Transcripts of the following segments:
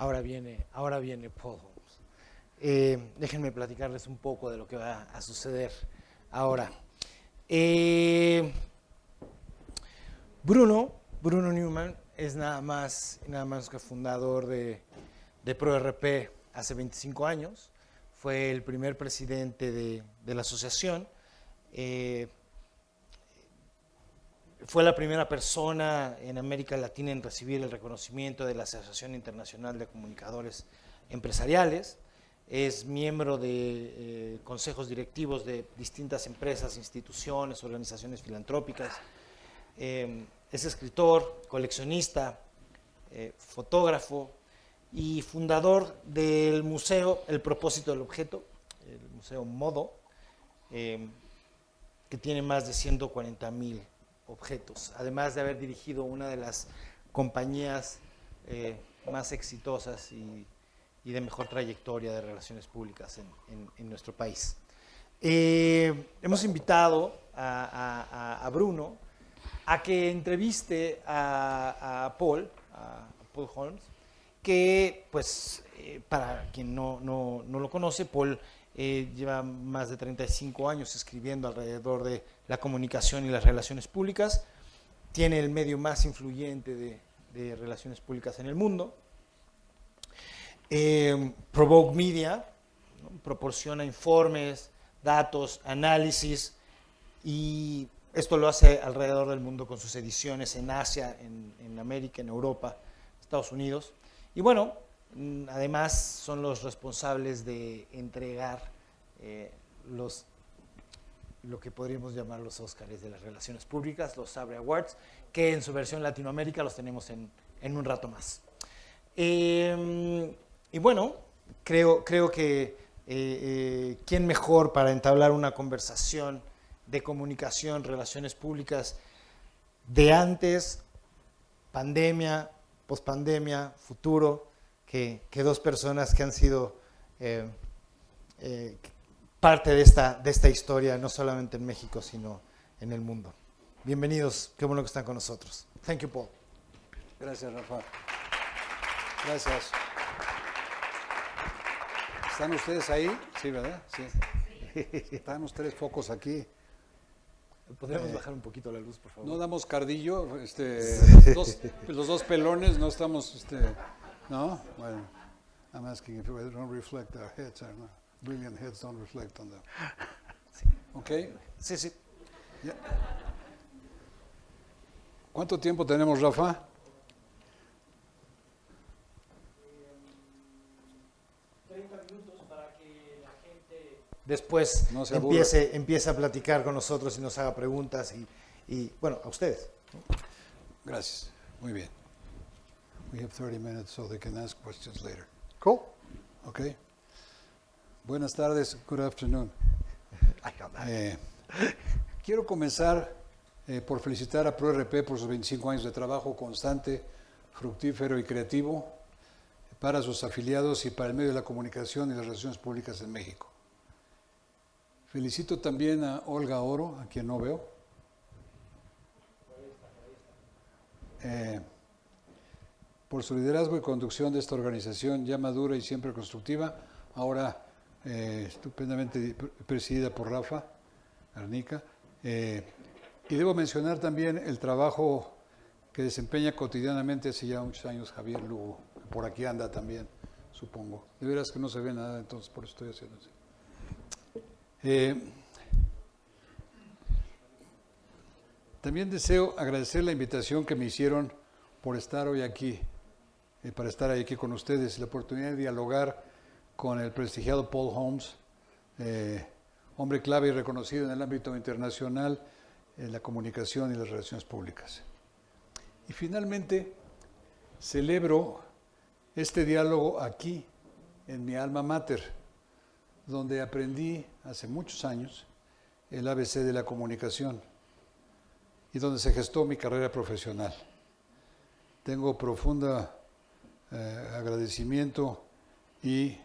ahora viene Paul Holmes. Déjenme platicarles un poco de lo que va a suceder ahora. Bruno Newman es nada más que fundador de ProRP hace 25 años. Fue el primer presidente de la asociación. Fue la primera persona en América Latina en recibir el reconocimiento de la Asociación Internacional de Comunicadores Empresariales. Es miembro de consejos directivos de distintas empresas, instituciones, organizaciones filantrópicas. Es escritor, coleccionista, fotógrafo y fundador del museo El Propósito del Objeto, el Museo Modo, que tiene más de 140,000 objetos, además de haber dirigido una de las compañías más exitosas y de mejor trayectoria de relaciones públicas en nuestro país. Hemos invitado a Bruno a que entreviste a Paul Holmes, que, pues, para quien no lo conoce, Paul lleva más de 35 años escribiendo alrededor de la comunicación y las relaciones públicas. Tiene el medio más influyente de relaciones públicas en el mundo. Provoke Media, ¿no? Proporciona informes, datos, análisis, y esto lo hace alrededor del mundo con sus ediciones en Asia, en América, en Europa, Estados Unidos. Y bueno, además son los responsables de entregar lo que podríamos llamar los Óscares de las relaciones públicas, los Sabre Awards, que en su versión Latinoamérica los tenemos en un rato más. Y bueno, creo que quién mejor para entablar una conversación de comunicación, relaciones públicas de antes, pandemia, pospandemia, futuro, que dos personas que han sido parte de esta historia, no solamente en México, sino en el mundo. Bienvenidos, qué bueno que están con nosotros. Thank you, Paul. Gracias, Rafa. Gracias. ¿Están ustedes ahí? Sí, ¿verdad? Sí. Están ustedes focos aquí. ¿Podríamos bajar un poquito la luz, por favor? No damos cardillo, los dos pelones, no estamos, ¿no? Bueno, I'm asking if they don't reflect our heads, or not. Brilliant heads don't reflect on them. Sí. ¿Ok? Sí, sí. Yeah. ¿Cuánto tiempo tenemos, Rafa? 30 minutos para que la gente después no se empiece a platicar con nosotros y nos haga preguntas y bueno, a ustedes, ¿no? Gracias. Muy bien. We have 30 minutes so they can ask questions later. Cool. Okay. Buenas tardes. Good afternoon. Quiero comenzar por felicitar a ProRP por sus 25 años de trabajo constante, fructífero y creativo para sus afiliados y para el medio de la comunicación y las relaciones públicas en México. Felicito también a Olga Oro, a quien no veo. Por su liderazgo y conducción de esta organización ya madura y siempre constructiva, ahora estupendamente presidida por Rafa Arnica. Y debo mencionar también el trabajo que desempeña cotidianamente hace ya muchos años Javier Lugo, que por aquí anda también, supongo. De veras que no se ve nada, entonces por eso estoy haciendo así. También deseo agradecer la invitación que me hicieron por estar hoy aquí, para estar aquí con ustedes, la oportunidad de dialogar con el prestigiado Paul Holmes, hombre clave y reconocido en el ámbito internacional en la comunicación y las relaciones públicas. Y finalmente, celebro este diálogo aquí, en mi alma mater, donde aprendí hace muchos años el ABC de la comunicación y donde se gestó mi carrera profesional. Tengo profundo agradecimiento y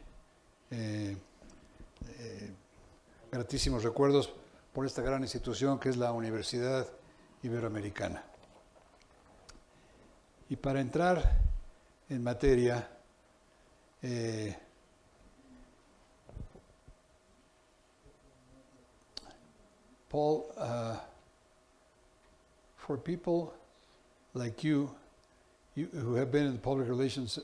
gratísimos recuerdos por esta gran institución que es la Universidad Iberoamericana. Y para entrar en materia, Paul, for people like you who have been in the public relations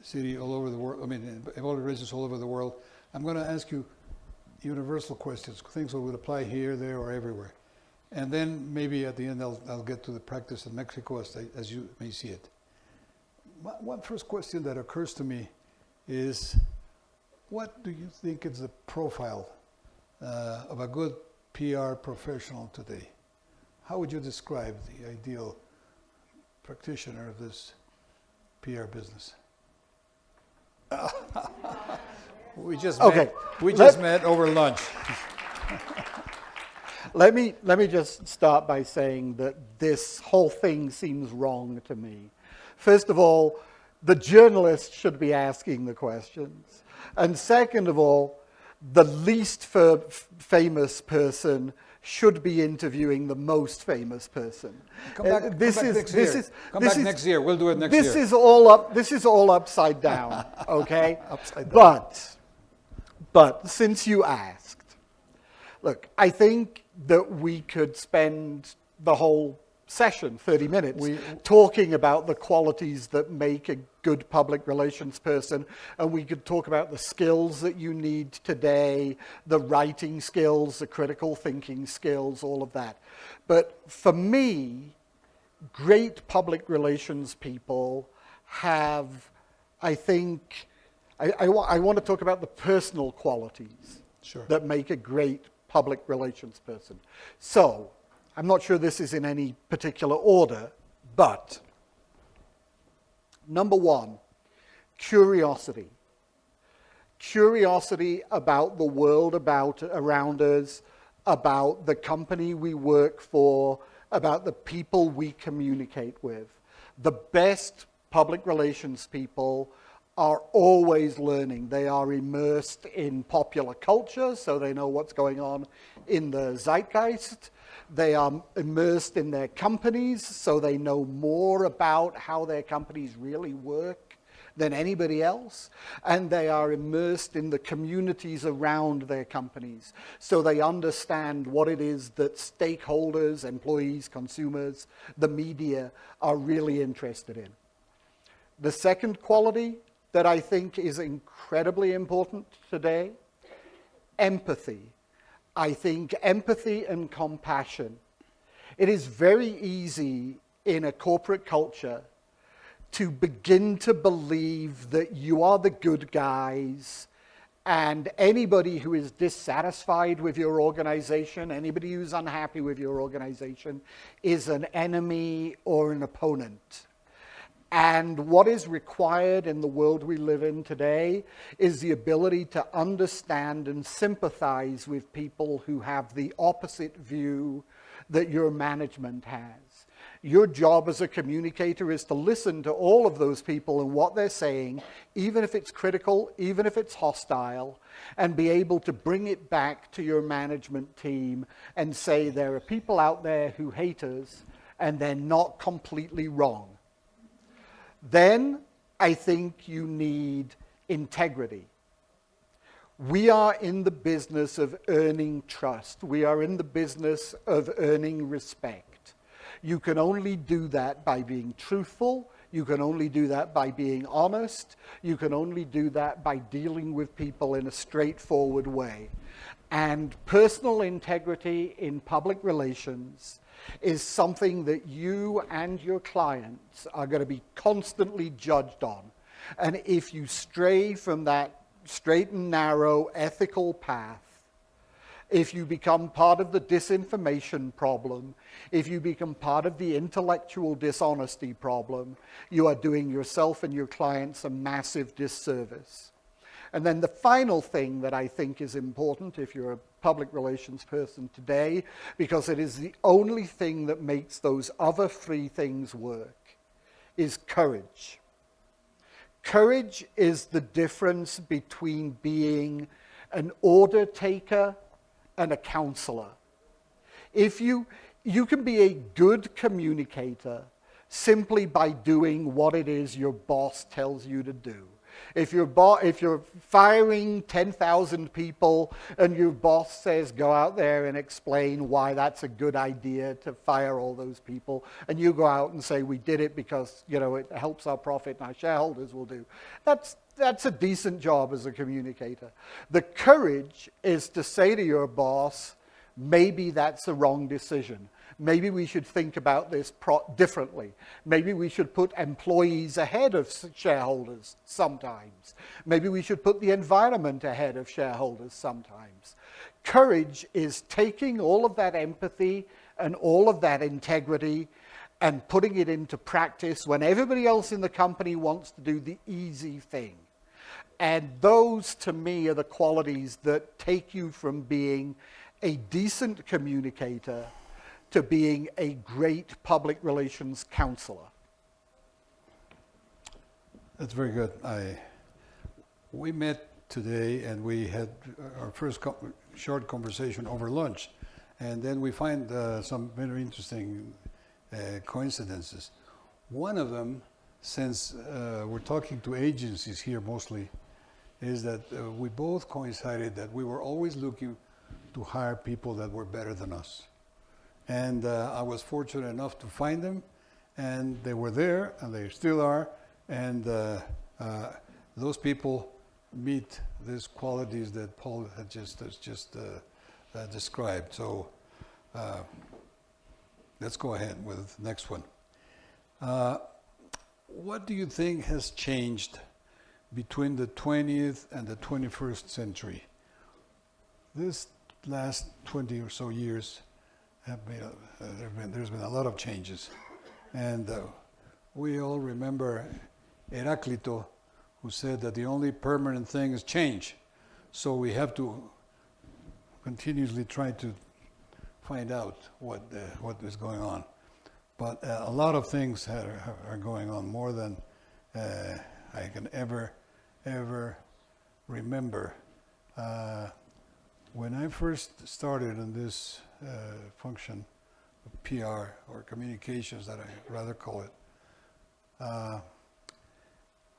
city all over the world, in public relations all over the world, I'm going to ask you universal questions, things that would apply here, there, or everywhere. And then maybe at the end I'll get to the practice in Mexico as you may see it. One first question that occurs to me is, what do you think is the profile of a good PR professional today? How would you describe the ideal practitioner of this PR business? We just met over lunch. Let me just start by saying that this whole thing seems wrong to me. First of all, the journalist should be asking the questions. And second of all, the least famous person should be interviewing the most famous person. Come back next year. We'll do it next year. This is all upside down, okay? Upside down. But since you asked, look, I think that we could spend the whole session, 30 minutes, talking about the qualities that make a good public relations person, and we could talk about the skills that you need today, the writing skills, the critical thinking skills, all of that. But for me, great public relations people have, I think, I want to talk about the personal qualities that make a great public relations person. So, I'm not sure this is in any particular order, but number one, curiosity. Curiosity about the world around us, about the company we work for, about the people we communicate with. The best public relations people are always learning. They are immersed in popular culture, so they know what's going on in the zeitgeist. They are immersed in their companies, so they know more about how their companies really work than anybody else. And they are immersed in the communities around their companies, so they understand what it is that stakeholders, employees, consumers, the media are really interested in. The second quality that I think is incredibly important today, empathy. I think empathy and compassion. It is very easy in a corporate culture to begin to believe that you are the good guys, and anybody who is dissatisfied with your organization, anybody who's unhappy with your organization, is an enemy or an opponent. And what is required in the world we live in today is the ability to understand and sympathize with people who have the opposite view that your management has. Your job as a communicator is to listen to all of those people and what they're saying, even if it's critical, even if it's hostile, and be able to bring it back to your management team and say there are people out there who hate us and they're not completely wrong. Then I think you need integrity. We are in the business of earning trust. We are in the business of earning respect. You can only do that by being truthful. You can only do that by being honest. You can only do that by dealing with people in a straightforward way. And personal integrity in public relations is something that you and your clients are going to be constantly judged on. And if you stray from that straight and narrow ethical path, if you become part of the disinformation problem, if you become part of the intellectual dishonesty problem, you are doing yourself and your clients a massive disservice. And then the final thing that I think is important if you're a public relations person today, because it is the only thing that makes those other three things work, is courage. Courage is the difference between being an order taker and a counselor. If you can be a good communicator simply by doing what it is your boss tells you to do. If you're firing 10,000 people and your boss says go out there and explain why that's a good idea to fire all those people, and you go out and say we did it because it helps our profit and our shareholders will do, that's a decent job as a communicator. The courage is to say to your boss, maybe that's the wrong decision. Maybe we should think about this differently. Maybe we should put employees ahead of shareholders sometimes. Maybe we should put the environment ahead of shareholders sometimes. Courage is taking all of that empathy and all of that integrity and putting it into practice when everybody else in the company wants to do the easy thing. And those, to me, are the qualities that take you from being a decent communicator to being a great public relations counselor. That's very good. We met today and we had our first short conversation over lunch, and then we find some very interesting coincidences. One of them, since we're talking to agencies here mostly, is that we both coincided that we were always looking to hire people that were better than us. And I was fortunate enough to find them, and they were there, and they still are, and those people meet these qualities that Paul had just described. So let's go ahead with the next one. What do you think has changed between the 20th and the 21st century? This last 20 or so years, there's been a lot of changes, and we all remember Heraclito, who said that the only permanent thing is change. So we have to continuously try to find out what is going on. But a lot of things are going on, more than I can ever remember. When I first started in this function of PR, or communications that I rather call it,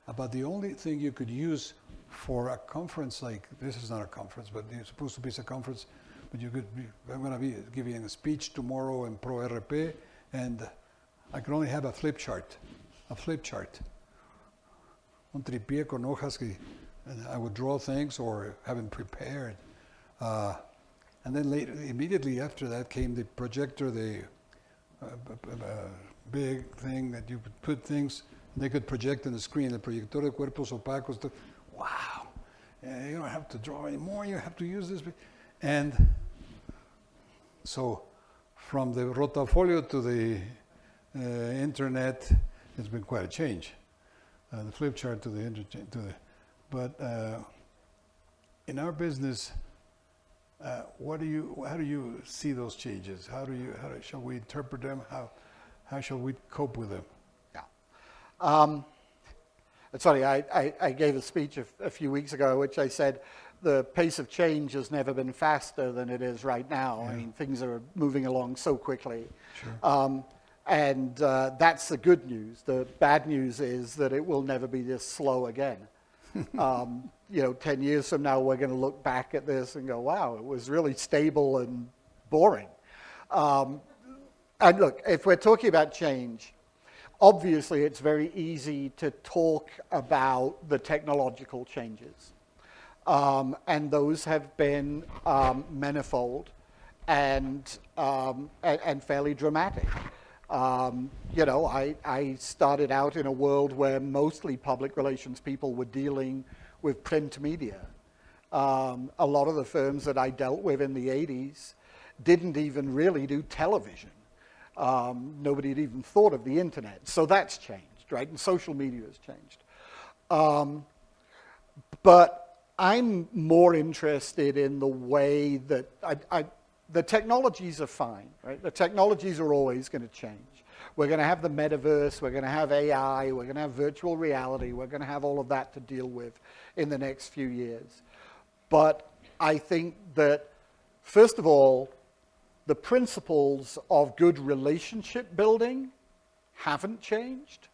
about the only thing you could use for a conference like this is not a conference, but it's supposed to be a conference, but you could be, I'm going to be giving a speech tomorrow in Pro RP, and I could only have a flip chart. Un tripié con hojas and I would draw things or have them prepared. And then later, immediately after that came the projector, the big thing that you could put things, they could project on the screen, the proyector de cuerpos opacos. Wow, you don't have to draw anymore, you have to use this. And so from the rotafolio to the internet, it's been quite a change. The flip chart to the interchange, but in our business, how do you see those changes? How shall we interpret them? How shall we cope with them? Yeah, it's funny. I gave a speech a few weeks ago, which I said the pace of change has never been faster than it is right now. Yeah. I mean, things are moving along so quickly. Sure. And that's the good news. The bad news is that it will never be this slow again. 10 years from now, we're going to look back at this and go, wow, it was really stable and boring. And look, if we're talking about change, obviously it's very easy to talk about the technological changes. And those have been manifold and fairly dramatic. I started out in a world where mostly public relations people were dealing with print media. A lot of the firms that I dealt with in the 80s didn't even really do television. Nobody had even thought of the internet. So that's changed, right? And social media has changed. But I'm more interested in the way that the technologies are fine, right? The technologies are always going to change. We're going to have the metaverse, we're going to have AI, we're going to have virtual reality, we're going to have all of that to deal with in the next few years. But I think that, first of all, the principles of good relationship building haven't changed.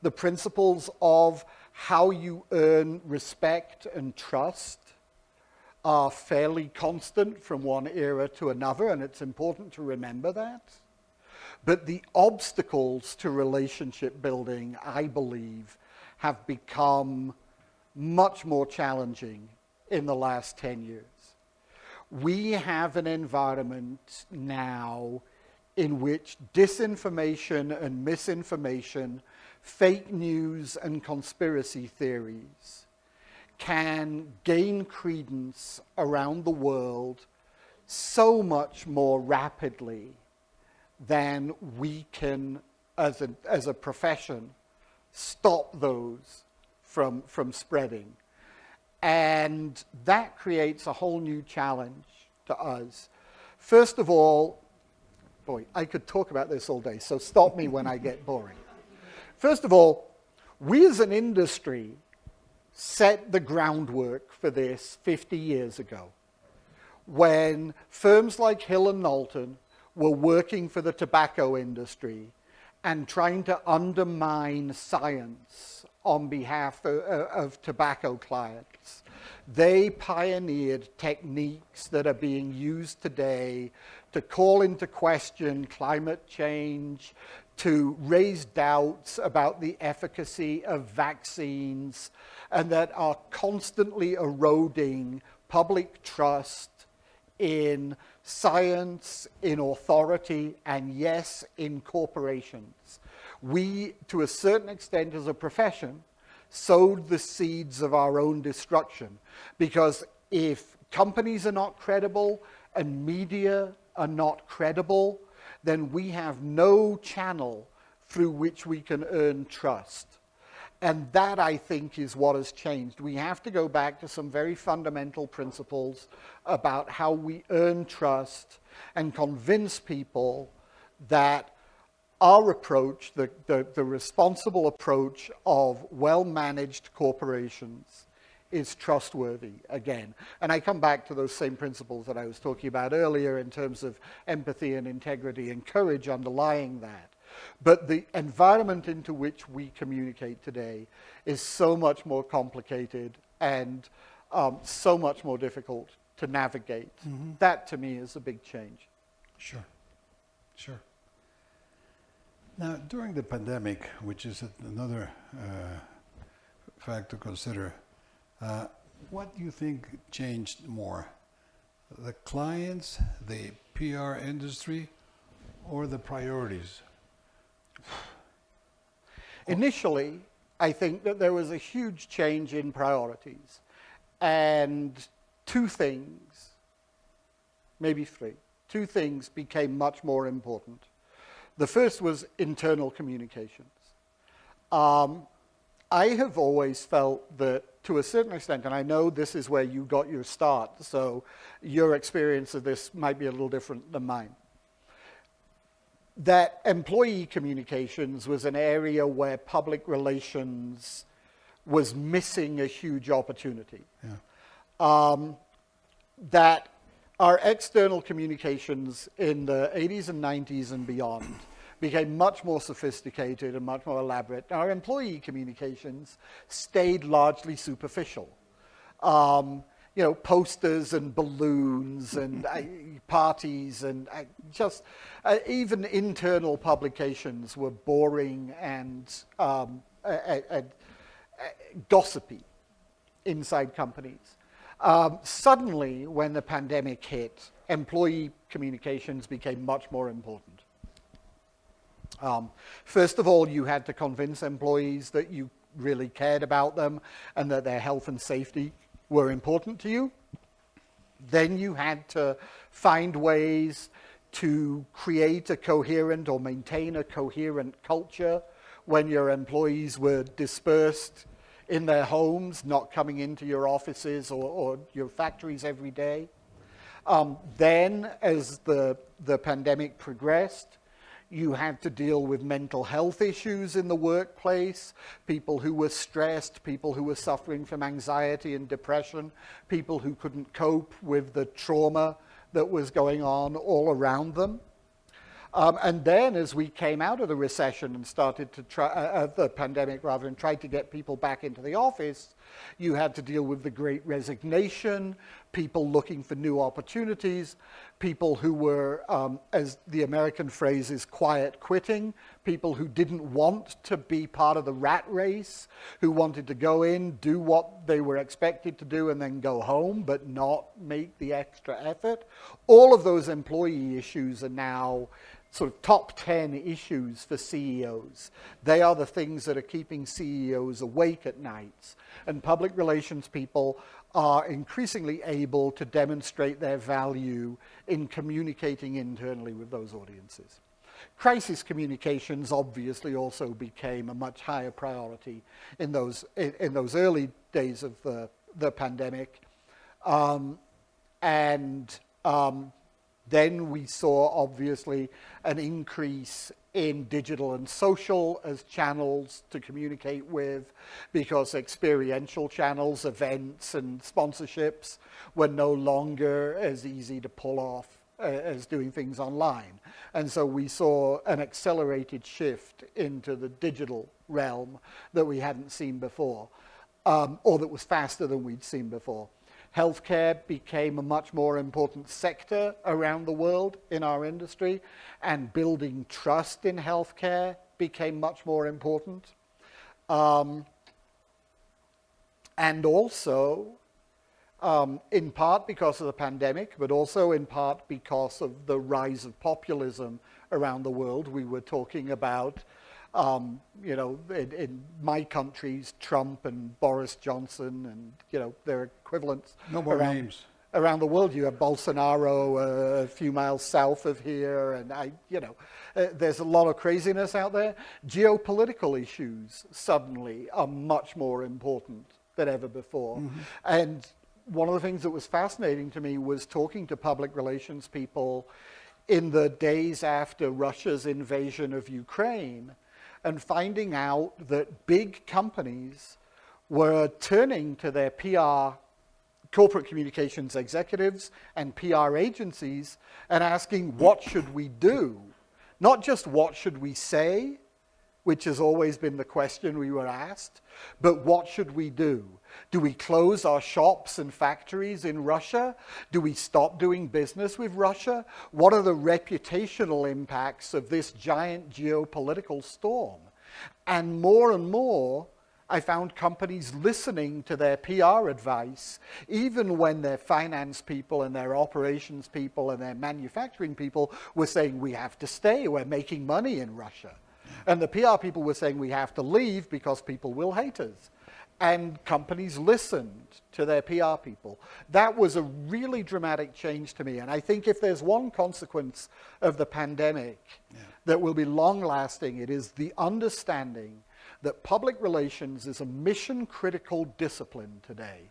The principles of how you earn respect and trust are fairly constant from one era to another, and it's important to remember that. But the obstacles to relationship building, I believe, have become much more challenging in the last 10 years. We have an environment now in which disinformation and misinformation, fake news and conspiracy theories can gain credence around the world so much more rapidly than we can, as a profession, stop those from spreading. And that creates a whole new challenge to us. First of all, boy, I could talk about this all day, so stop me when I get boring. First of all, we as an industry set the groundwork for this 50 years ago, when firms like Hill and Knowlton were working for the tobacco industry and trying to undermine science on behalf of tobacco clients. They pioneered techniques that are being used today to call into question climate change, to raise doubts about the efficacy of vaccines, and that are constantly eroding public trust in science, in authority, and yes, in corporations. We, to a certain extent as a profession, sowed the seeds of our own destruction, because if companies are not credible and media are not credible, then we have no channel through which we can earn trust. And that, I think, is what has changed. We have to go back to some very fundamental principles about how we earn trust and convince people that our approach, the responsible approach of well-managed corporations, is trustworthy again. And I come back to those same principles that I was talking about earlier in terms of empathy and integrity and courage underlying that. But the environment into which we communicate today is so much more complicated and so much more difficult to navigate. Mm-hmm. That, to me, is a big change. Sure, sure. Now, during the pandemic, which is another fact to consider, what do you think changed more? The clients, the PR industry, or the priorities? Initially, I think that there was a huge change in priorities. And two things, maybe three, two things became much more important. The first was internal communications. I have always felt that, to a certain extent, and I know this is where you got your start, so your experience of this might be a little different than mine, that employee communications was an area where public relations was missing a huge opportunity. Yeah. That our external communications in the 80s and 90s and beyond became much more sophisticated and much more elaborate. Our employee communications stayed largely superficial. Posters and balloons and parties and just even internal publications were boring and gossipy inside companies. Suddenly, when the pandemic hit, employee communications became much more important. First of all, you had to convince employees that you really cared about them and that their health and safety were important to you. Then you had to find ways to create a coherent or maintain a coherent culture when your employees were dispersed in their homes, not coming into your offices or your factories every day. Then, as the pandemic progressed, you had to deal with mental health issues in the workplace, people who were stressed, people who were suffering from anxiety and depression, people who couldn't cope with the trauma that was going on all around them. And then as we came out of the recession and started to try, the pandemic rather, and tried to get people back into the office, you had to deal with the Great Resignation, people looking for new opportunities, people who were, as the American phrase is, quiet quitting, people who didn't want to be part of the rat race, who wanted to go in, do what they were expected to do, and then go home, but not make the extra effort. All of those employee issues are now sort of top 10 issues for CEOs. They are the things that are keeping CEOs awake at nights. And public relations people are increasingly able to demonstrate their value in communicating internally with those audiences. Crisis communications obviously also became a much higher priority in those early days of the pandemic. Then we saw, obviously, an increase in digital and social as channels to communicate with, because experiential channels, events and sponsorships were no longer as easy to pull off as doing things online. And so we saw an accelerated shift into the digital realm that we hadn't seen before, or that was faster than we'd seen before. Healthcare became a much more important sector around the world in our industry, and building trust in healthcare became much more important. And also, in part because of the pandemic, but also in part because of the rise of populism around the world. We were talking about, in my countries, Trump and Boris Johnson and, their equivalents. No more names. Around the world, you have Bolsonaro a few miles south of here, and there's a lot of craziness out there. Geopolitical issues suddenly are much more important than ever before. Mm-hmm. And one of the things that was fascinating to me was talking to public relations people in the days after Russia's invasion of Ukraine, and finding out that big companies were turning to their PR, corporate communications executives and PR agencies, and asking, what should we do? Not just what should we say, which has always been the question we were asked, but what should we do? Do we close our shops and factories in Russia? Do we stop doing business with Russia? What are the reputational impacts of this giant geopolitical storm? And more, I found companies listening to their PR advice, even when their finance people and their operations people and their manufacturing people were saying, we have to stay, we're making money in Russia. And the PR people were saying, we have to leave because people will hate us. And companies listened to their PR people. That was a really dramatic change to me. And I think if there's one consequence of the pandemic that will be long-lasting, it is the understanding that public relations is a mission-critical discipline today.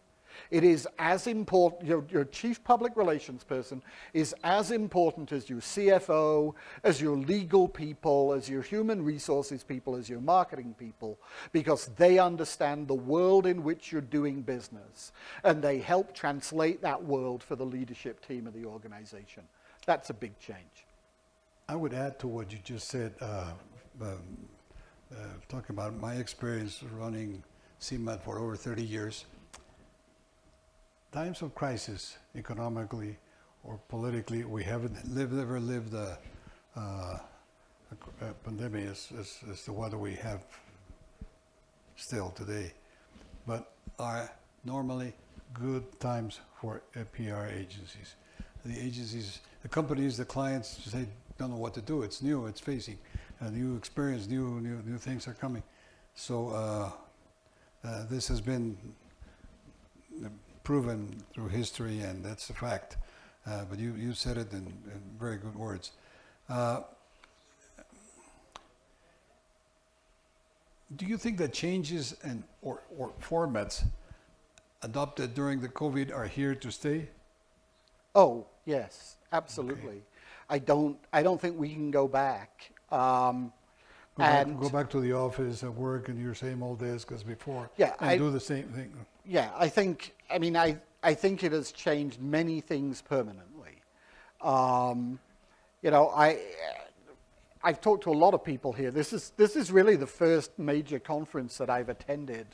It is as important, your chief public relations person is as important as your CFO, as your legal people, as your human resources people, as your marketing people, because they understand the world in which you're doing business, and they help translate that world for the leadership team of the organization. That's a big change. I would add to what you just said, talking about my experience running CMAT for over 30 years. Times of crisis, economically or politically, we haven't ever lived a pandemic as the one that we have still today, but are normally good times for PR agencies. The companies, the clients say don't know what to do. It's new. It's facing a new experience. New things are coming. So this has been proven through history, and that's a fact. But you said it in very good words. Do you think that changes or formats adopted during the COVID are here to stay? Oh, yes, absolutely. Okay. I don't think we can go back. Go back to the office and work in your same old desk as before. Yeah, and do the same thing. Yeah, I think it has changed many things permanently. I've talked to a lot of people here. This is really the first major conference that I've attended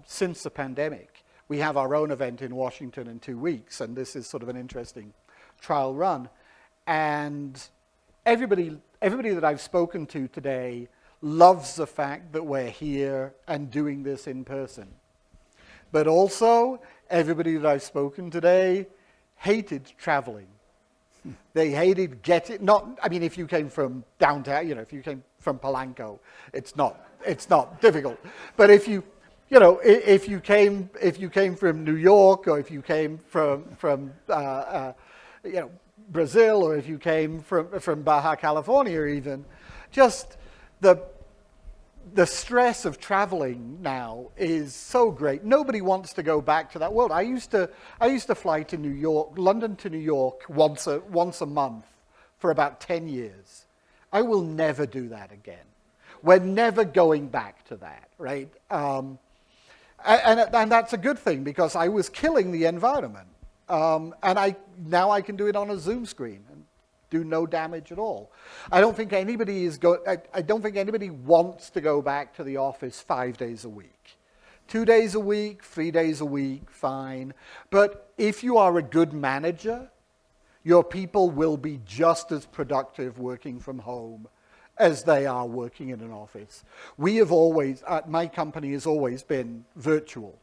since the pandemic. We have our own event in Washington in 2 weeks, and this is sort of an interesting trial run. And everybody that I've spoken to today loves the fact that we're here and doing this in person. But also, everybody that I've spoken today hated traveling. They hated if you came from downtown, if you came from Polanco, it's not difficult. But if you came from New York, or if you came from Brazil, or if you came from Baja California even, just the stress of traveling now is so great. Nobody wants to go back to that world. I used to fly to New York, London to New York once a month for about 10 years. I will never do that again. We're never going back to that, right? And that's a good thing, because I was killing the environment. And now I can do it on a Zoom screen and do no damage at all. I don't think anybody wants to go back to the office 5 days a week. 2 days a week, 3 days a week, fine. But if you are a good manager, your people will be just as productive working from home as they are working in an office. We have always, my company has always been virtual.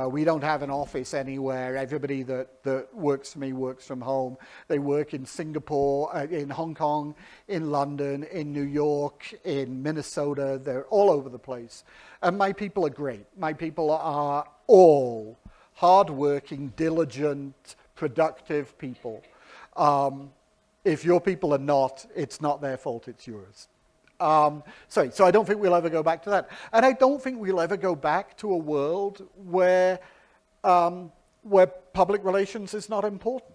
We don't have an office anywhere. Everybody that works for me works from home. They work in Singapore, in Hong Kong, in London, in New York, in Minnesota. They're all over the place. And my people are great. My people are all hardworking, diligent, productive people. If your people are not, it's not their fault, it's yours. So I don't think we'll ever go back to that. And I don't think we'll ever go back to a world where public relations is not important.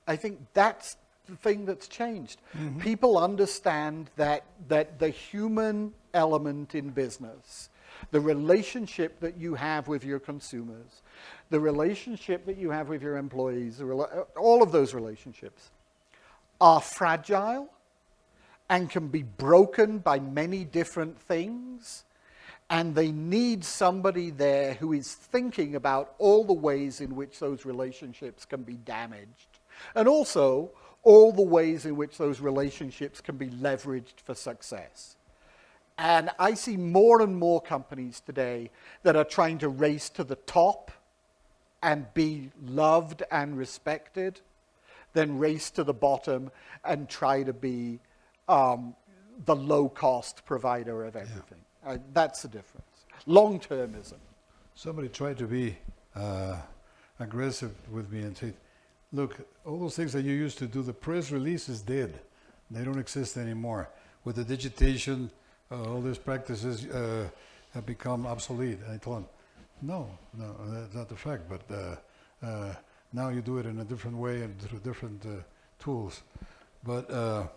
I think that's the thing that's changed. Mm-hmm. People understand that the human element in business, the relationship that you have with your consumers, the relationship that you have with your employees, all of those relationships are fragile and can be broken by many different things, and they need somebody there who is thinking about all the ways in which those relationships can be damaged, and also all the ways in which those relationships can be leveraged for success. And I see more and more companies today that are trying to race to the top and be loved and respected, than race to the bottom and try to be the low-cost provider of everything. Yeah. That's the difference. Long-termism. Somebody tried to be aggressive with me and say, look, all those things that you used to do, the press release is dead. They don't exist anymore. With the digitation, all these practices have become obsolete. And I told him, no, that's not the fact, but now you do it in a different way and through different tools. But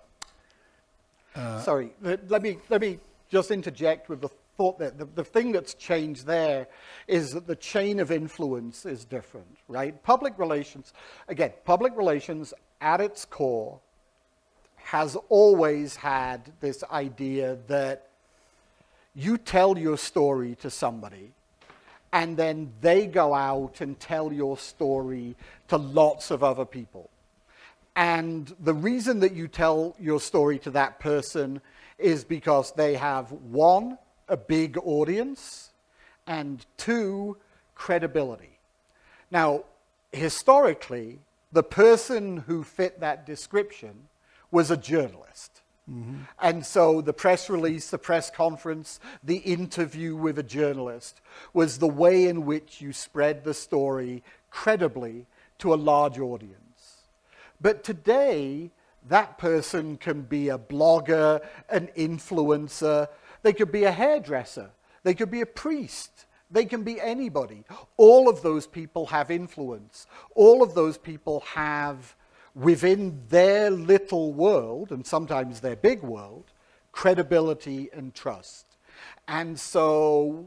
sorry, let me just interject with the thought that the thing that's changed there is that the chain of influence is different, right? Public relations at its core has always had this idea that you tell your story to somebody, and then they go out and tell your story to lots of other people. And the reason that you tell your story to that person is because they have, one, a big audience, and two, credibility. Now, historically, the person who fit that description was a journalist. Mm-hmm. And so the press release, the press conference, the interview with a journalist was the way in which you spread the story credibly to a large audience. But today, that person can be a blogger, an influencer, they could be a hairdresser, they could be a priest, they can be anybody. All of those people have influence. All of those people have, within their little world, and sometimes their big world, credibility and trust. And so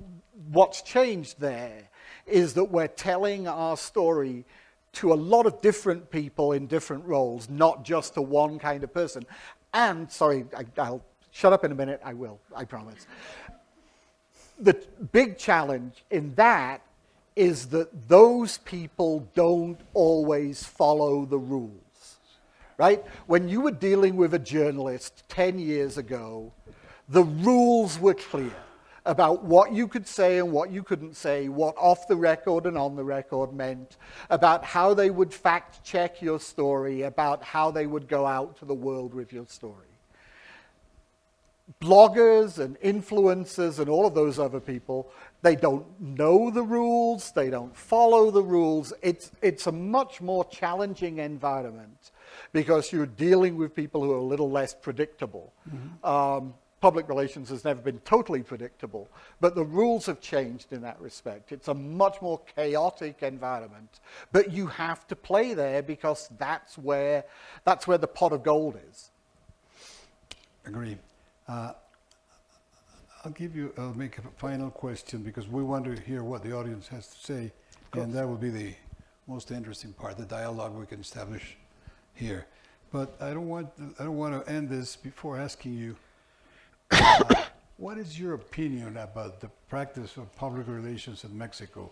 what's changed there is that we're telling our story to a lot of different people in different roles, not just to one kind of person. And, sorry, I'll shut up in a minute, I will, I promise. The big challenge in that is that those people don't always follow the rules, right? When you were dealing with a journalist 10 years ago, the rules were clear about what you could say and what you couldn't say, what off the record and on the record meant, about how they would fact check your story, about how they would go out to the world with your story. Bloggers and influencers and all of those other people, they don't know the rules, they don't follow the rules. It's a much more challenging environment because you're dealing with people who are a little less predictable. Mm-hmm. Public relations has never been totally predictable, but the rules have changed in that respect. It's a much more chaotic environment, but you have to play there because that's where the pot of gold is. Agree. I'll make a final question because we want to hear what the audience has to say, and that will be the most interesting part, the dialogue we can establish here. But I don't want to end this before asking you, what is your opinion about the practice of public relations in Mexico?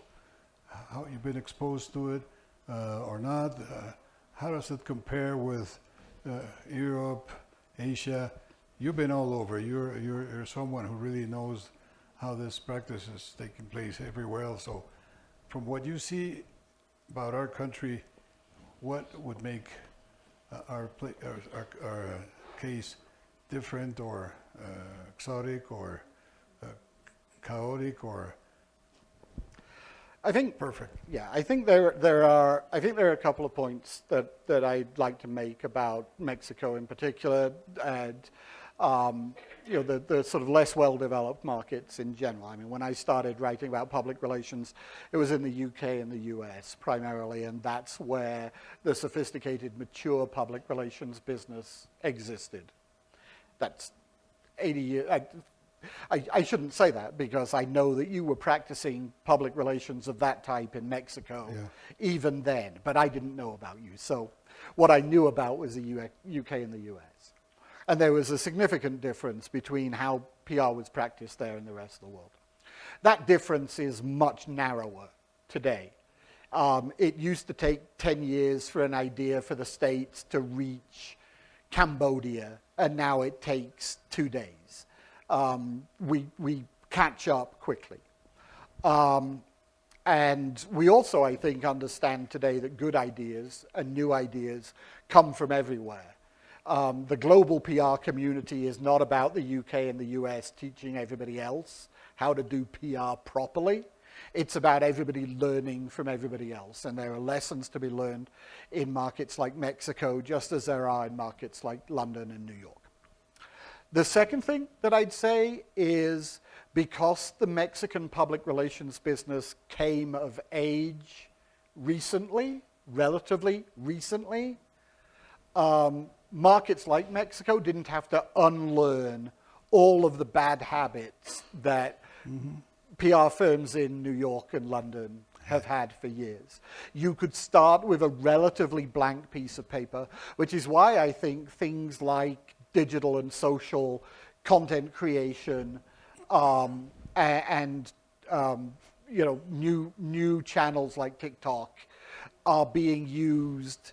How you've been exposed to it or not? How does it compare with Europe, Asia? You've been all over. You're someone who really knows how this practice is taking place everywhere else. So from what you see about our country, what would make our case different or exotic or chaotic or I think perfect? Yeah, I think there are a couple of points that I'd like to make about Mexico in particular, and the sort of less well-developed markets in general. I mean, when I started writing about public relations, it was in the UK and the US primarily, and that's where the sophisticated, mature public relations business existed. That's 80 years. I shouldn't say that because I know that you were practicing public relations of that type in Mexico even then, but I didn't know about you. So what I knew about was the UK and the US. And there was a significant difference between how PR was practiced there and the rest of the world. That difference is much narrower today. It used to take 10 years for an idea for the States to reach Cambodia, and now it takes 2 days. We catch up quickly. And we also, I think, understand today that good ideas and new ideas come from everywhere. The global PR community is not about the UK and the US teaching everybody else how to do PR properly. It's about everybody learning from everybody else. And there are lessons to be learned in markets like Mexico, just as there are in markets like London and New York. The second thing that I'd say is because the Mexican public relations business came of age recently, relatively recently, markets like Mexico didn't have to unlearn all of the bad habits that PR firms in New York and London have had for years. You could start with a relatively blank piece of paper, which is why I think things like digital and social content creation and new channels like TikTok are being used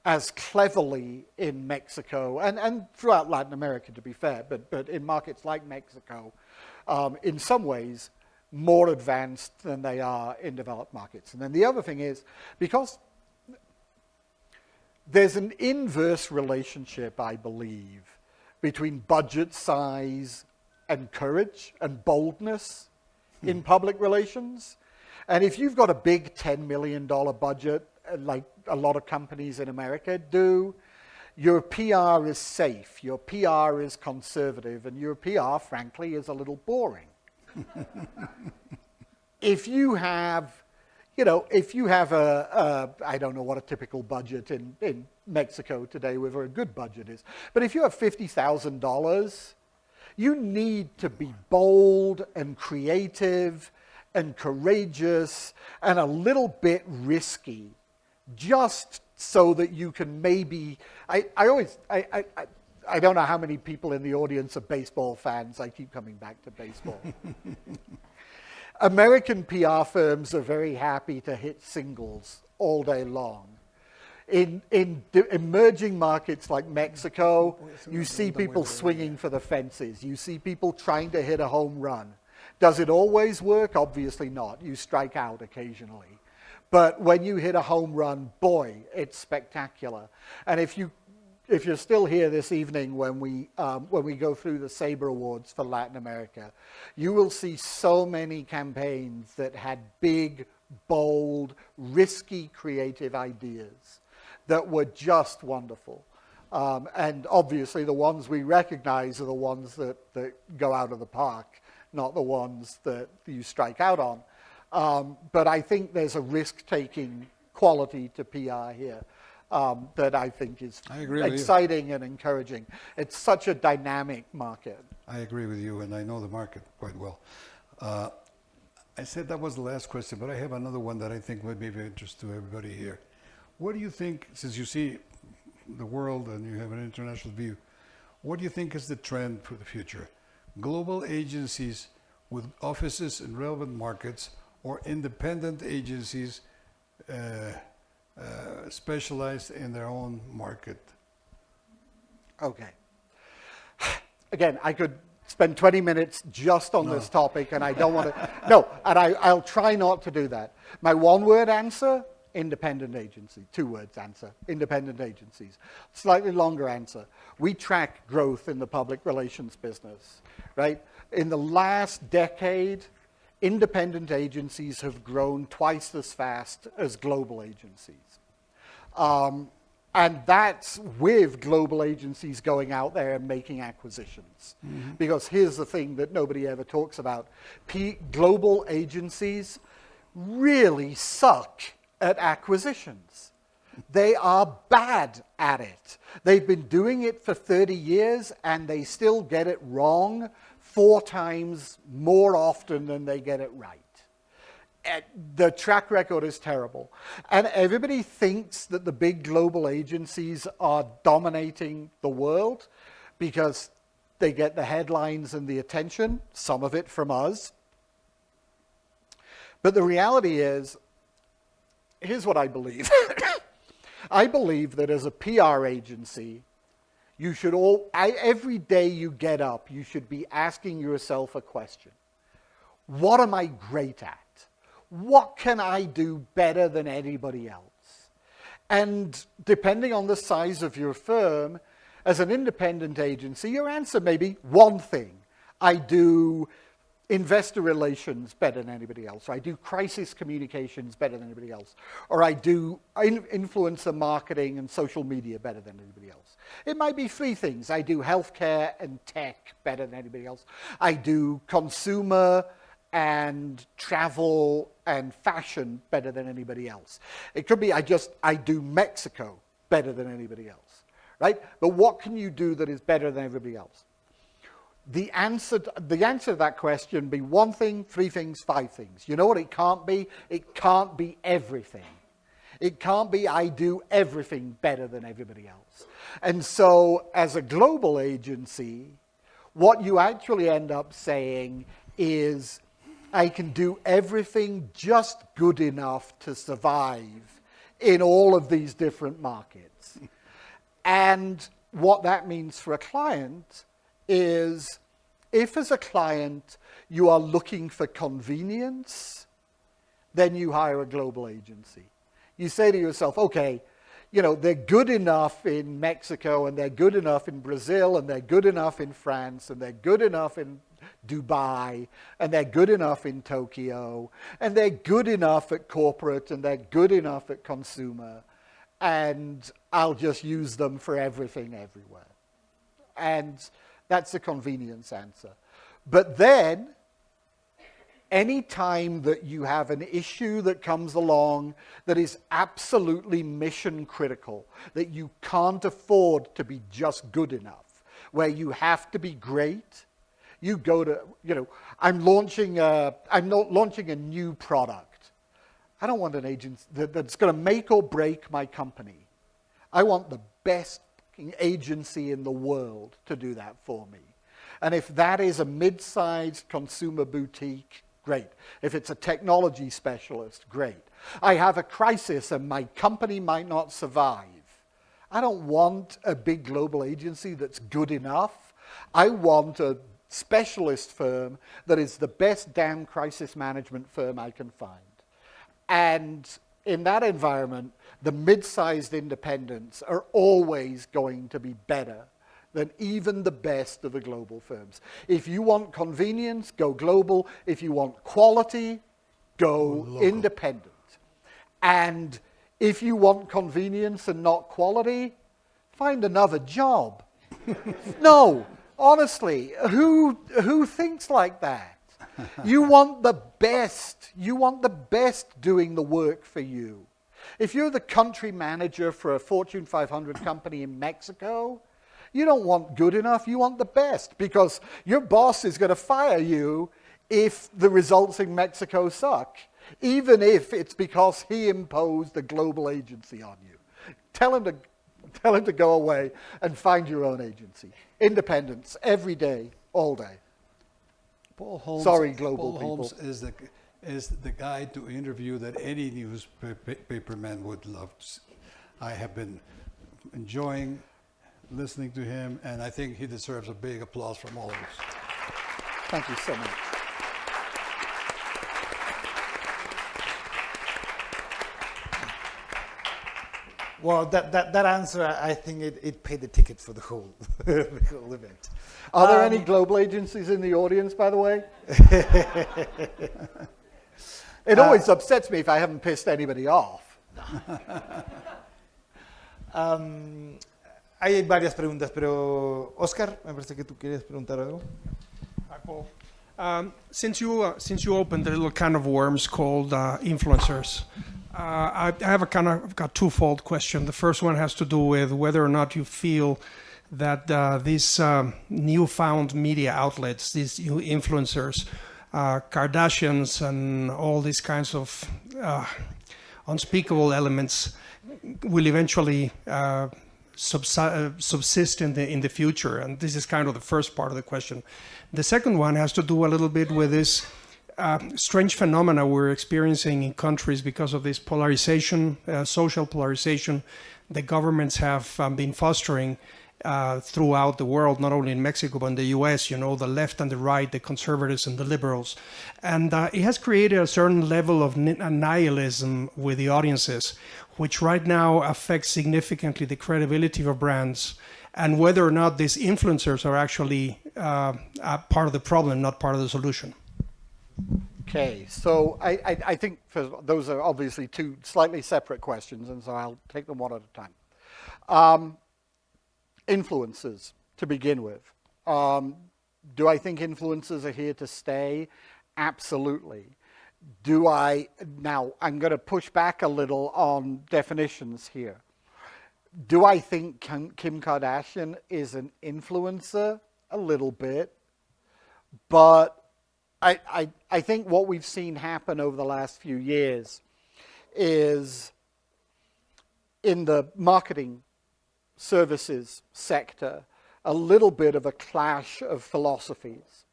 as cleverly in Mexico and throughout Latin America, to be fair, but in markets like Mexico, in some ways more advanced than they are in developed markets. And then the other thing is, because there's an inverse relationship, I believe, between budget size and courage and boldness in public relations. And if you've got a big $10 million budget, like a lot of companies in America do, your PR is safe, your PR is conservative, and your PR, frankly, is a little boring. If you have I don't know what a typical budget in Mexico today, whether a good budget is, but if you have $50,000, you need to be bold and creative and courageous and a little bit risky, just so that you can maybe, I I don't know how many people in the audience are baseball fans. I keep coming back to baseball. American PR firms are very happy to hit singles all day long. In emerging markets like Mexico, you see people swinging for the fences. You see people trying to hit a home run. Does it always work? Obviously not. You strike out occasionally. But when you hit a home run, boy, it's spectacular. And if you're still here this evening when we go through the Sabre Awards for Latin America, you will see so many campaigns that had big, bold, risky, creative ideas that were just wonderful. And obviously the ones we recognize are the ones that go out of the park, not the ones that you strike out on. But I think there's a risk-taking quality to PR here that I think is exciting and encouraging. It's such a dynamic market. I agree with you, and I know the market quite well. I said that was the last question, but I have another one that I think would be of interest to everybody here. What do you think, since you see the world and you have an international view, what do you think is the trend for the future? Global agencies with offices in relevant markets, or independent agencies specialized in their own market? Okay. Again, I could spend 20 minutes just on this topic, and I don't want to. No, and I'll try not to do that. My one-word answer: independent agency. 2 words answer: independent agencies. Slightly longer answer: we track growth in the public relations business, right? In the last decade, independent agencies have grown twice as fast as global agencies. And that's with global agencies going out there and making acquisitions. Mm-hmm. Because here's the thing that nobody ever talks about. Global agencies really suck at acquisitions. They are bad at it. They've been doing it for 30 years and they still get it wrong 4 times more often than they get it right. The track record is terrible. And everybody thinks that the big global agencies are dominating the world because they get the headlines and the attention, some of it from us. But the reality is, here's what I believe. I believe that as a PR agency, you should every day you get up, you should be asking yourself a question. What am I great at? What can I do better than anybody else? And depending on the size of your firm, as an independent agency, your answer may be one thing. I do investor relations better than anybody else, or I do crisis communications better than anybody else, or I do influencer marketing and social media better than anybody else. It might be 3 things. I do healthcare and tech better than anybody else. I do consumer and travel and fashion better than anybody else. It could be I do Mexico better than anybody else, right? But what can you do that is better than everybody else? The answer to that question be 1 thing, 3 things, 5 things. You know what it can't be? It can't be everything. It can't be I do everything better than everybody else. And so as a global agency, what you actually end up saying is, I can do everything just good enough to survive in all of these different markets. And what that means for a client is, if as a client you are looking for convenience, then you hire a global agency. You say to yourself, okay, they're good enough in Mexico, and they're good enough in Brazil, and they're good enough in France, and they're good enough in Dubai, and they're good enough in Tokyo, and they're good enough at corporate, and they're good enough at consumer, and I'll just use them for everything everywhere. And that's a convenience answer. But then, any time that you have an issue that comes along that is absolutely mission critical, that you can't afford to be just good enough, where you have to be great, you go to, I'm launching a new product. I don't want an agency that's going to make or break my company. I want the best agency in the world to do that for me. And if that is a mid-sized consumer boutique, great. If it's a technology specialist, great. I have a crisis and my company might not survive. I don't want a big global agency that's good enough. I want a specialist firm that is the best damn crisis management firm I can find. And in that environment, the mid-sized independents are always going to be better than even the best of the global firms. If you want convenience, go global. If you want quality, go independent. And if you want convenience and not quality, find another job. No, honestly, who thinks like that? You want the best. You want the best doing the work for you. If you're the country manager for a Fortune 500 company in Mexico, you don't want good enough, you want the best, because your boss is going to fire you if the results in Mexico suck, even if it's because he imposed a global agency on you. Tell him to go away and find your own agency. Independence, every day, all day. Paul Holmes, Sorry, global Paul people. Holmes is the guy to interview that any newspaperman would love to see. I have been enjoying listening to him, and I think he deserves a big applause from all of us. Thank you so much. Well, that answer, I think it paid the ticket for the whole, the whole event. Are there any global agencies in the audience, by the way? It always upsets me if I haven't pissed anybody off. Hay varias preguntas, pero Oscar, me parece que tú quieres preguntar algo. Hi, Paul. Since you opened the little can of worms called influencers, I have I've got twofold question. The first one has to do with whether or not you feel that these newfound media outlets, these new influencers, Kardashians and all these kinds of unspeakable elements will eventually subsist in the future, and this is kind of the first part of the question. The second one has to do a little bit with this strange phenomena we're experiencing in countries because of this polarization, social polarization the governments have been fostering throughout the world, not only in Mexico, but in the US, you know, the left and the right, the conservatives and the liberals. And it has created a certain level of nihilism with the audiences, which right now affects significantly the credibility of brands and whether or not these influencers are actually part of the problem, not part of the solution. Okay, so I think those are obviously two slightly separate questions, and so I'll take them one at a time. Influencers, to begin with. Do I think influencers are here to stay? Absolutely. Now, I'm going to push back a little on definitions here. Do I think Kim Kardashian is an influencer? A little bit. But I think what we've seen happen over the last few years is in the marketing services sector, a little bit of a clash of philosophies.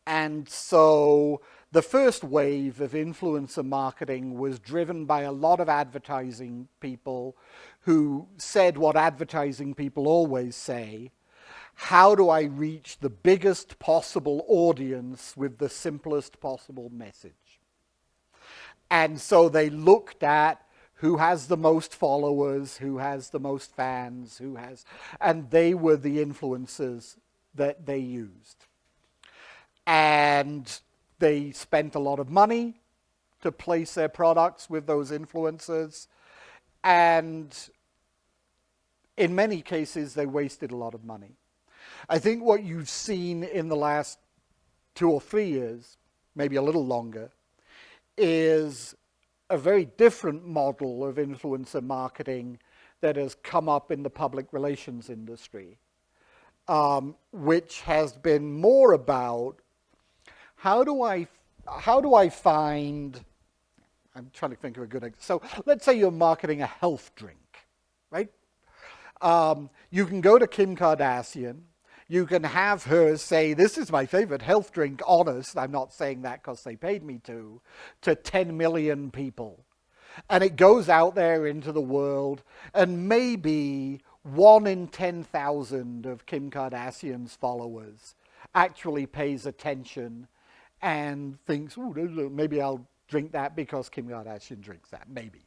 And so the first wave of influencer marketing was driven by a lot of advertising people who said what advertising people always say: how do I reach the biggest possible audience with the simplest possible message? And so they looked at who has the most followers, who has the most fans, and they were the influencers that they used. And they spent a lot of money to place their products with those influencers, and in many cases they wasted a lot of money. I think what you've seen in the last 2 or 3 years, maybe a little longer, is a very different model of influencer marketing that has come up in the public relations industry, which has been more about how do I find, I'm trying to think of a good example. So let's say you're marketing a health drink, right? You can go to Kim Kardashian. You can have her say, this is my favorite health drink, Honest. I'm not saying that because they paid me to 10 million people. And it goes out there into the world, and maybe 1 in 10,000 of Kim Kardashian's followers actually pays attention and thinks, ooh, maybe I'll drink that because Kim Kardashian drinks that, maybe.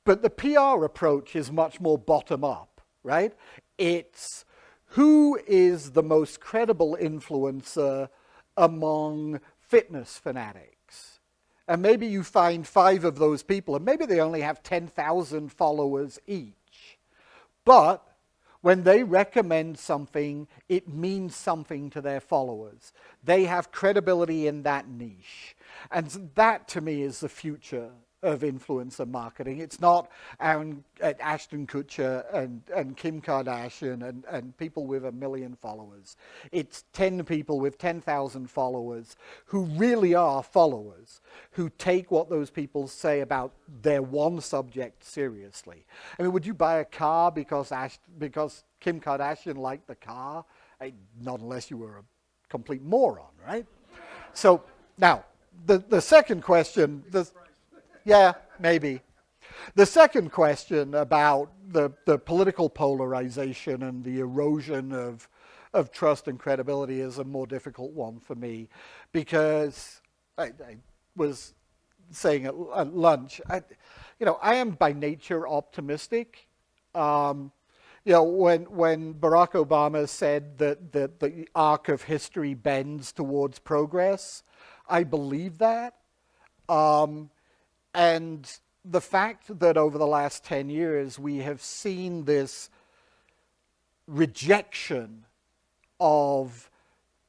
But the PR approach is much more bottom up, right? It's who is the most credible influencer among fitness fanatics? And maybe you find 5 of those people, and maybe they only have 10,000 followers each. But when they recommend something, it means something to their followers. They have credibility in that niche. And that, to me, is the future of influencer marketing. It's not Ashton Kutcher and Kim Kardashian and people with 1 million followers. It's 10 people with 10,000 followers who really are followers, who take what those people say about their one subject seriously. I mean, would you buy a car because Kim Kardashian liked the car? Not unless you were a complete moron, right? So now, the second question, yeah, maybe. The second question about the political polarization and the erosion of trust and credibility is a more difficult one for me, because I was saying at lunch, I am by nature optimistic. When Barack Obama said that the arc of history bends towards progress, I believe that. And the fact that over the last 10 years we have seen this rejection of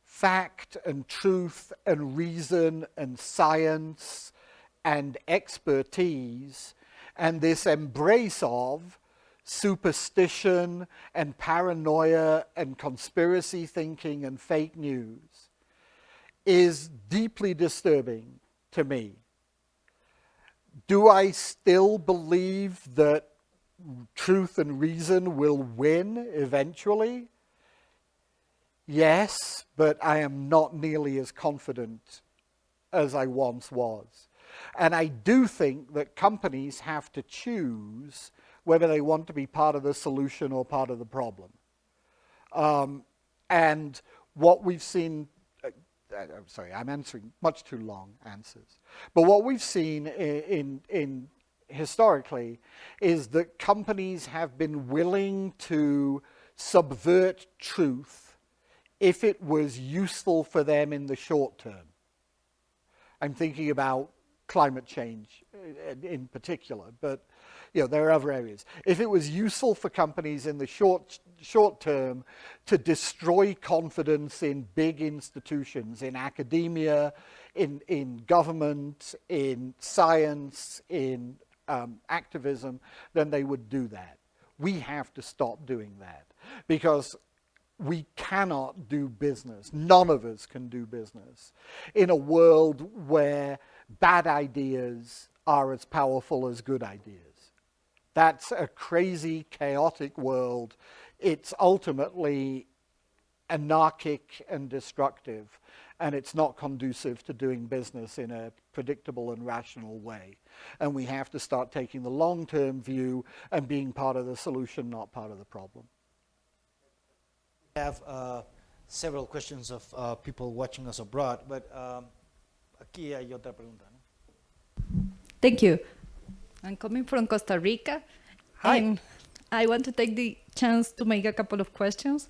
fact and truth and reason and science and expertise, and this embrace of superstition and paranoia and conspiracy thinking and fake news, is deeply disturbing to me. Do I still believe that truth and reason will win eventually? Yes, but I am not nearly as confident as I once was. And I do think that companies have to choose whether they want to be part of the solution or part of the problem. And what we've seen, I'm sorry, I'm answering much too long answers. But what we've seen in historically is that companies have been willing to subvert truth if it was useful for them in the short term. I'm thinking about climate change in particular, but there are other areas. If it was useful for companies in the short term to destroy confidence in big institutions, in academia, in government, in science, in activism, then they would do that. We have to stop doing that, because we cannot do business, none of us can do business, in a world where bad ideas are as powerful as good ideas. That's a crazy, chaotic world. It's ultimately anarchic and destructive, and it's not conducive to doing business in a predictable and rational way. And we have to start taking the long-term view and being part of the solution, not part of the problem. We have several questions of people watching us abroad, but aquí hay otra pregunta, ¿no? Thank you. I'm coming from Costa Rica. Hi. And I want to take the chance to make a couple of questions.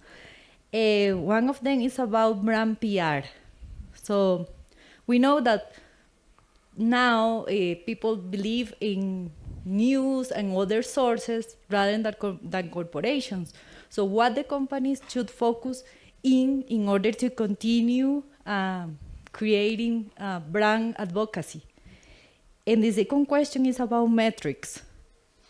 One of them is about brand PR. So we know that now people believe in news and other sources rather than corporations. So what the companies should focus in order to continue creating brand advocacy. And the second question is about metrics.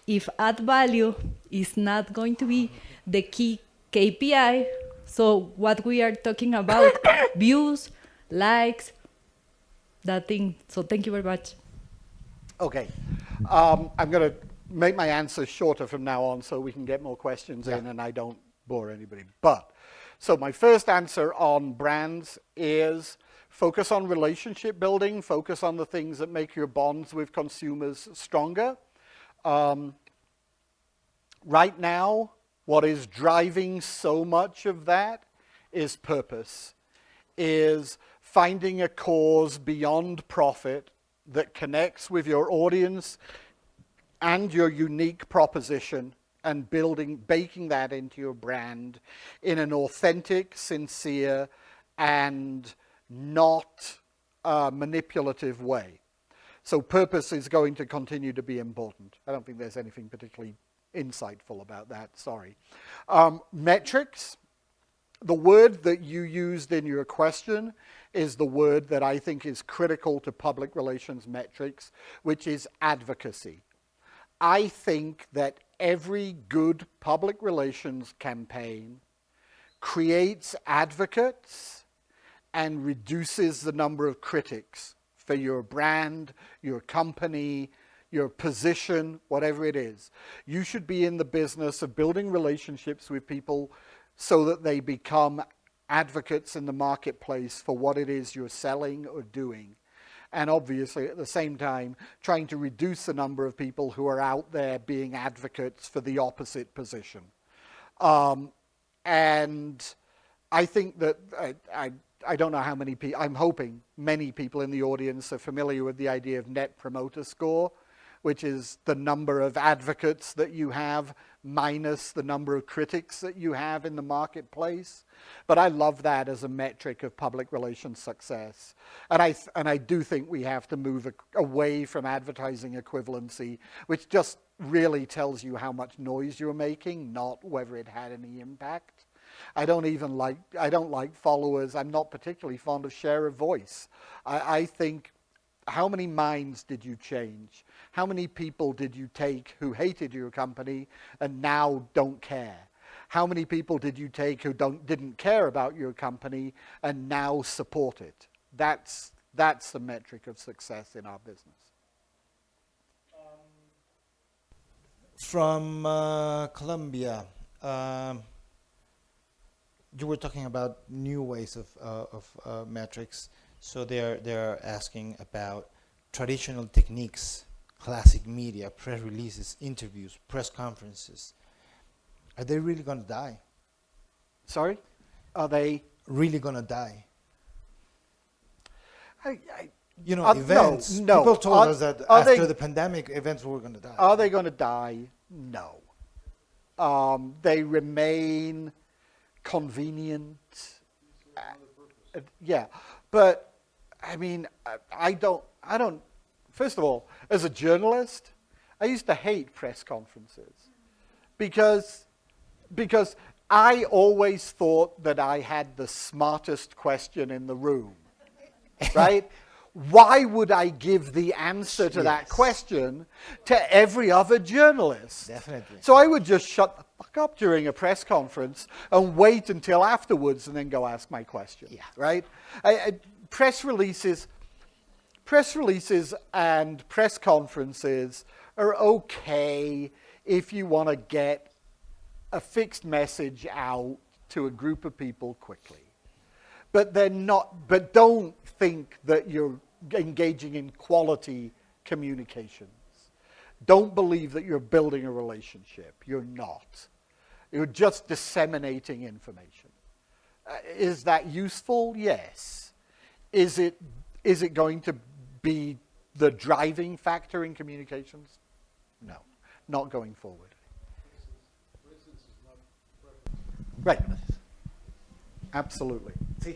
If add value is not going to be the key KPI, so what we are talking about, views, likes, that thing. So thank you very much. Okay. I'm going to make my answers shorter from now on so we can get more questions in and I don't bore anybody. But, so my first answer on brands is focus on relationship building, focus on the things that make your bonds with consumers stronger. Right now, what is driving so much of that is purpose, is finding a cause beyond profit that connects with your audience and your unique proposition, and baking that into your brand in an authentic, sincere, and not manipulative way. So purpose is going to continue to be important. I don't think there's anything particularly insightful about that, sorry. Metrics. The word that you used in your question is the word that I think is critical to public relations metrics, which is advocacy. I think that every good public relations campaign creates advocates and reduces the number of critics for your brand, your company, your position, whatever it is. You should be in the business of building relationships with people so that they become advocates in the marketplace for what it is you're selling or doing. And obviously, at the same time, trying to reduce the number of people who are out there being advocates for the opposite position. And I think that, I don't know how many people, I'm hoping many people in the audience are familiar with the idea of Net Promoter Score, which is the number of advocates that you have minus the number of critics that you have in the marketplace. But I love that as a metric of public relations success. And I do think we have to move away from advertising equivalency, which just really tells you how much noise you're making, not whether it had any impact. I don't like followers. I'm not particularly fond of share of voice. I think, how many minds did you change? How many people did you take who hated your company and now don't care? How many people did you take who didn't care about your company and now support it? That's the metric of success in our business. From Colombia, you were talking about new ways of metrics. So they're asking about traditional techniques, classic media, press releases, interviews, press conferences. Are they really going to die? Sorry? Are they really going to die? Events. No. People told us that after the pandemic, events were going to die. Are they going to die? No. They remain convenient. Yeah. But, I mean, I don't, first of all, as a journalist, I used to hate press conferences because I always thought that I had the smartest question in the room, right? Why would I give the answer to that question to every other journalist? Definitely. So I would just shut the fuck up during a press conference and wait until afterwards and then go ask my question, right? Press releases and press conferences are okay if you want to get a fixed message out to a group of people quickly. But they're not, but don't think that you're engaging in quality communications. Don't believe that you're building a relationship. You're not. You're just disseminating information. Is that useful? Yes. Is it going to be the driving factor in communications? No, not going forward. Right. Absolutely. See?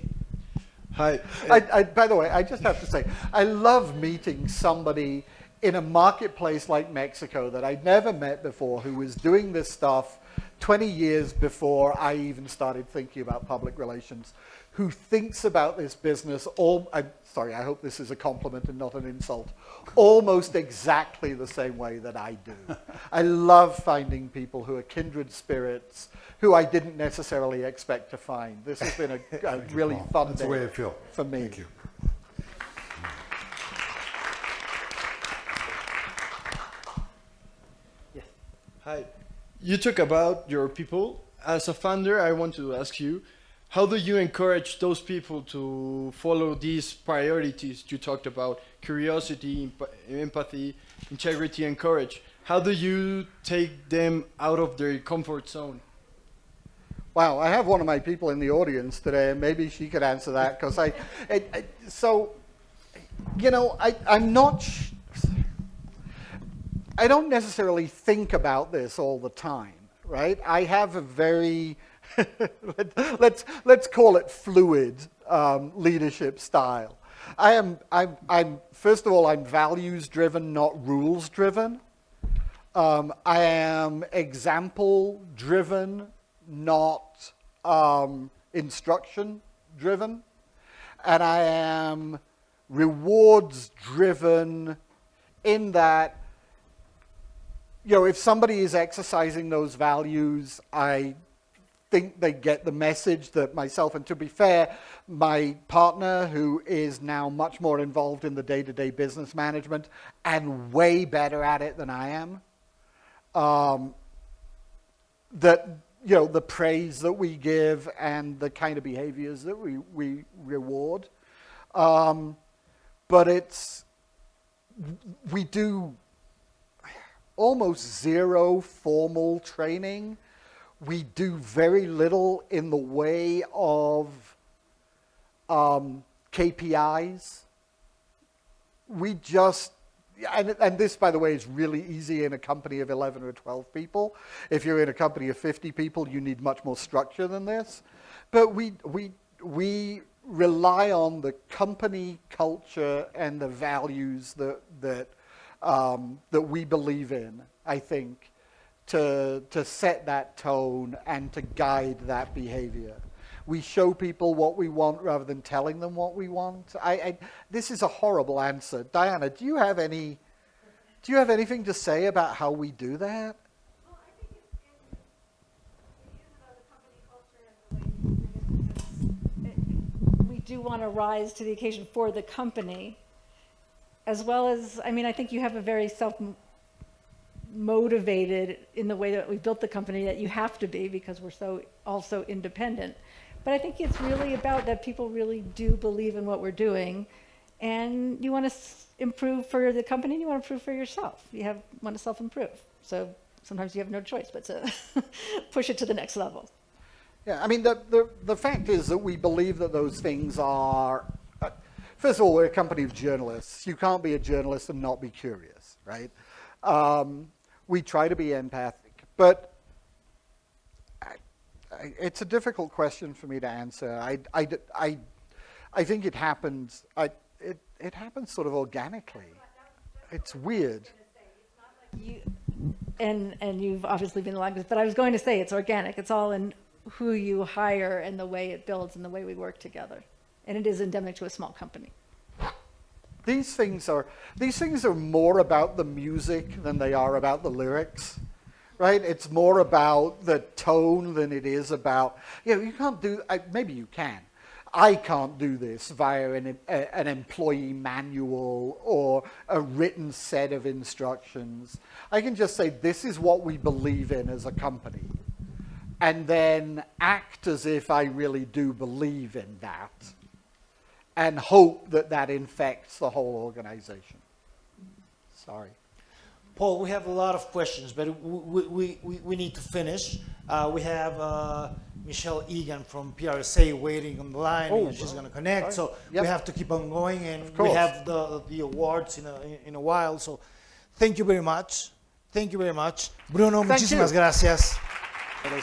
Hi. By the way, I just have to say, I love meeting somebody in a marketplace like Mexico that I'd never met before who was doing this stuff 20 years before I even started thinking about public relations, who thinks about this business, I hope this is a compliment and not an insult, almost exactly the same way that I do. I love finding people who are kindred spirits, who I didn't necessarily expect to find. This has been a really fun That's day the way I feel. for me. Thank you. Hi. You talk about your people. As a founder, I want to ask you, how do you encourage those people to follow these priorities you talked about? Curiosity, empathy, integrity, and courage. How do you take them out of their comfort zone? Wow, I have one of my people in the audience today, and maybe she could answer that, because I don't necessarily think about this all the time, right? I have a very, let's call it fluid leadership style. First of all, I'm values driven, not rules driven. I am example driven, not instruction driven. And I am rewards driven in that, if somebody is exercising those values, I think they get the message that myself, and to be fair, my partner, who is now much more involved in the day-to-day business management and way better at it than I am, that the praise that we give and the kind of behaviors that we reward. But we do almost zero formal training. We do very little in the way of KPIs. We just, and this, by the way, is really easy in a company of 11 or 12 people. If you're in a company of 50 people, you need much more structure than this. But we rely on the company culture and the values that we believe in, I think, to set that tone and to guide that behavior. We show people what we want rather than telling them what we want. This is a horrible answer. Diana, do you have anything to say about how we do that? Well, I think it is about the company culture and the way we do want to rise to the occasion for the company, as well as, I think you have a very self-motivated in the way that we built the company that you have to be, because we're so also independent. But I think it's really about that people really do believe in what we're doing, and you want to improve for the company, and you want to improve for yourself. You want to self-improve. So sometimes you have no choice but to push it to the next level. Yeah, the fact is that we believe that those things are, first of all, we're a company of journalists. You can't be a journalist and not be curious, right? We try to be empathic, but it's a difficult question for me to answer. I think it happens. It happens sort of organically. It's weird. And you've obviously been along with, but I was going to say it's organic. It's all in who you hire and the way it builds and the way we work together. And it is endemic to a small company. These things are more about the music than they are about the lyrics, right? It's more about the tone than it is about, you can't do, maybe you can. I can't do this via an employee manual or a written set of instructions. I can just say, this is what we believe in as a company, and then act as if I really do believe in that, and hope that that infects the whole organization. Sorry. Paul, we have a lot of questions, but we need to finish. We have Michelle Egan from PRSA waiting on the line, and she's going to connect. So we have to keep on going, and we have the awards in a while. So thank you very much. Thank you very much. Bruno, muchísimas gracias.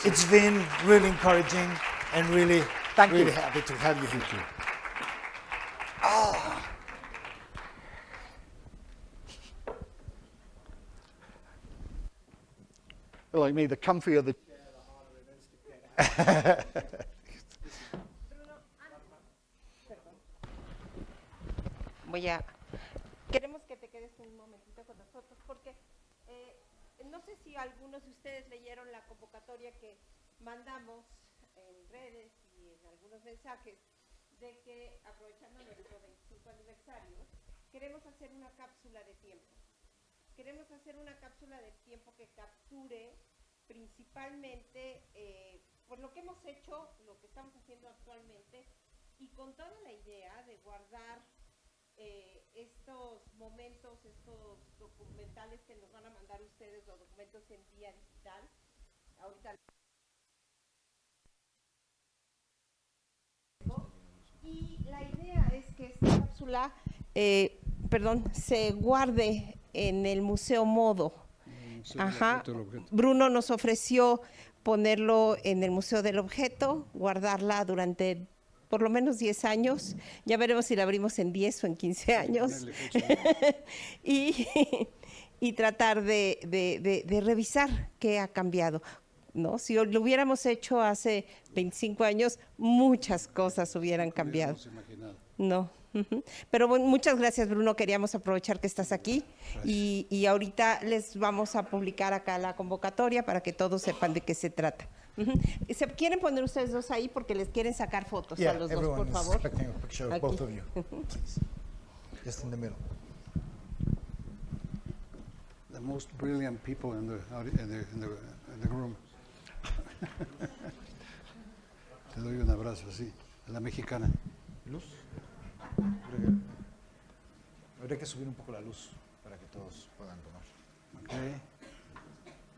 It's been really encouraging and really happy to have you here. Like me, the comfier the chair, the harder it is to get out. Queremos que te quedes un momentito con nosotros porque no sé si algunos de ustedes leyeron la convocatoria que mandamos en redes y en algunos mensajes de que, aprovechando nuestro 25 aniversario, queremos hacer una cápsula de tiempo. queremos hacer una cápsula del tiempo que capture principalmente pues lo que hemos hecho, lo que estamos haciendo actualmente, y con toda la idea de guardar estos momentos, estos documentales que nos van a mandar ustedes, los documentos en vía digital. Ahorita. Y la idea es que esta cápsula, se guarde en el Museo Modo. Ajá. Bruno nos ofreció ponerlo en el Museo del Objeto, guardarla durante por lo menos 10 años. Ya veremos si la abrimos en 10 o en 15 años. y tratar de revisar qué ha cambiado, ¿no? Si lo hubiéramos hecho hace 25 años, muchas cosas hubieran cambiado. No. Pero bueno, muchas gracias, Bruno. Queríamos aprovechar que estás aquí y ahorita les vamos a publicar acá la convocatoria para que todos sepan de qué se trata. ¿Se quieren poner ustedes dos ahí porque les quieren sacar fotos a los dos, por favor? Expecting a picture of both of you, please. Just in the middle. The most brilliant people in the room. Te doy un abrazo así, a la mexicana. Luz. Habría que subir un poco la luz para que todos puedan tomar. Okay.